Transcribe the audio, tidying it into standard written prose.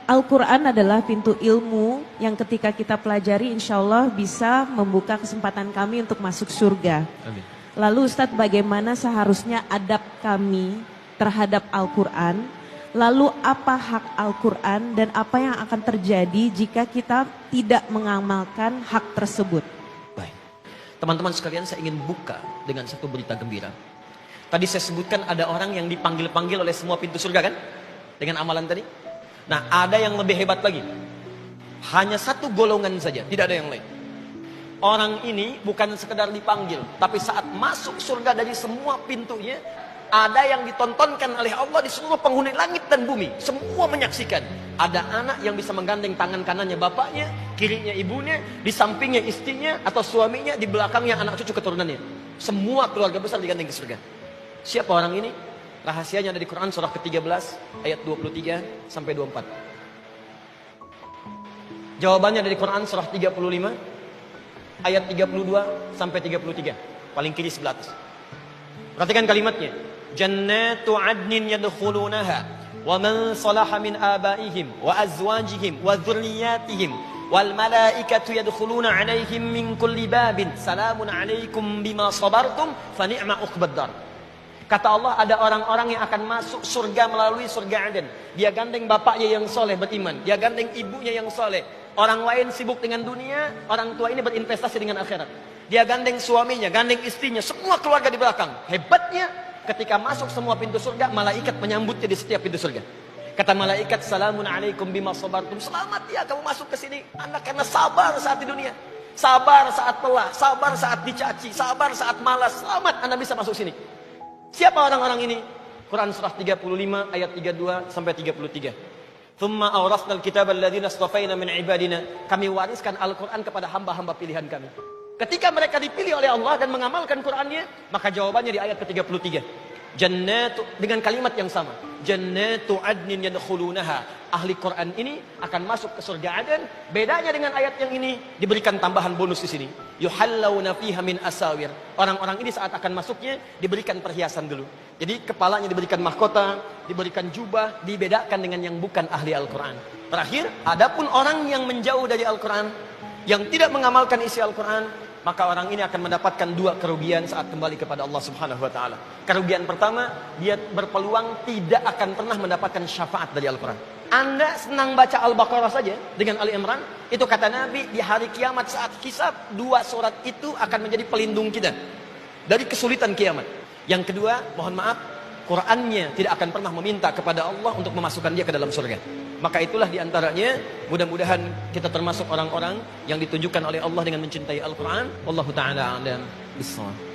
Al-Quran adalah pintu ilmu yang ketika kita pelajari insya Allah bisa membuka kesempatan kami untuk masuk surga. Amin. Lalu Ustadz, bagaimana seharusnya adab kami terhadap Al-Quran? Lalu apa hak Al-Quran dan apa yang akan terjadi jika kita tidak mengamalkan hak tersebut? Baik. Teman-teman sekalian, saya ingin buka dengan satu berita gembira. Tadi saya sebutkan ada orang yang dipanggil-panggil oleh semua pintu surga kan? Dengan amalan tadi. Nah, ada yang lebih hebat lagi. Hanya satu golongan saja, tidak ada yang lain. Orang ini bukan sekedar dipanggil, tapi saat masuk surga dari semua pintunya, ada yang ditontonkan oleh Allah di seluruh penghuni langit dan bumi. Semua menyaksikan. Ada anak yang bisa menggandeng tangan kanannya bapaknya, kirinya ibunya, di sampingnya istrinya atau suaminya, di belakangnya anak cucu keturunannya. Semua keluarga besar digandeng ke surga. Siapa orang ini? Rahasianya ada di Quran surah ke-13 ayat 23 sampai 24. Jawabannya dari Quran surah 35 ayat 32 sampai 33. Paling kiri sebelah atas. Perhatikan kalimatnya. Jannatu adnin yadkhulunaha wa man salaha min abaihim wa azwajihim wa dzurriyyatihim wal malaikatu yadkhuluna alaihim min kulli babin salamun alaikum bima sabartum fa ni'ma uqbad dar. Kata Allah, ada orang-orang yang akan masuk surga melalui surga Aden. Dia gandeng bapaknya yang soleh beriman. Dia gandeng ibunya yang soleh. Orang lain sibuk dengan dunia, orang tua ini berinvestasi dengan akhirat. Dia gandeng suaminya, gandeng istrinya, semua keluarga di belakang. Hebatnya, ketika masuk semua pintu surga, malaikat menyambutnya di setiap pintu surga. Kata malaikat, salamun alaikum bima sabartum. Selamat ya kamu masuk ke sini. Anak karena sabar saat di dunia. Sabar saat lelah, sabar saat dicaci, sabar saat malas. Selamat Anda bisa masuk sini. Siapa orang-orang ini? Quran surah 35 ayat 32 sampai 33. Thumma awrasnal kitaba alladziina istafaina min ibadina. Kami wariskan Al-Quran kepada hamba-hamba pilihan kami. Ketika mereka dipilih oleh Allah dan mengamalkan Qurannya, maka jawabannya di ayat ke-33. Jannatu, dengan kalimat yang sama. Jannatu adnin yadkhulunaha. Ahli Quran ini akan masuk ke surga Aden. Bedanya dengan ayat yang ini, diberikan tambahan bonus di sini. Yuhallawna fiha min asawir. Orang-orang ini saat akan masuknya diberikan perhiasan dulu. Jadi kepalanya diberikan mahkota, diberikan jubah, dibedakan dengan yang bukan ahli Al-Quran. Terakhir, adapun orang yang menjauh dari Al-Quran, yang tidak mengamalkan isi Al-Quran, maka orang ini akan mendapatkan dua kerugian saat kembali kepada Allah Subhanahu wa taala. Kerugian pertama, dia berpeluang tidak akan pernah mendapatkan syafaat dari Al-Quran. Anda senang baca Al-Baqarah saja dengan Ali Imran, itu kata Nabi di hari kiamat saat hisab, dua surat itu akan menjadi pelindung kita dari kesulitan kiamat. Yang kedua, mohon maaf, Qurannya tidak akan pernah meminta kepada Allah untuk memasukkan dia ke dalam surga. Maka itulah diantaranya, mudah-mudahan kita termasuk orang-orang yang ditunjukkan oleh Allah dengan mencintai Al-Quran. Wallahu ta'ala a'lam bishawab.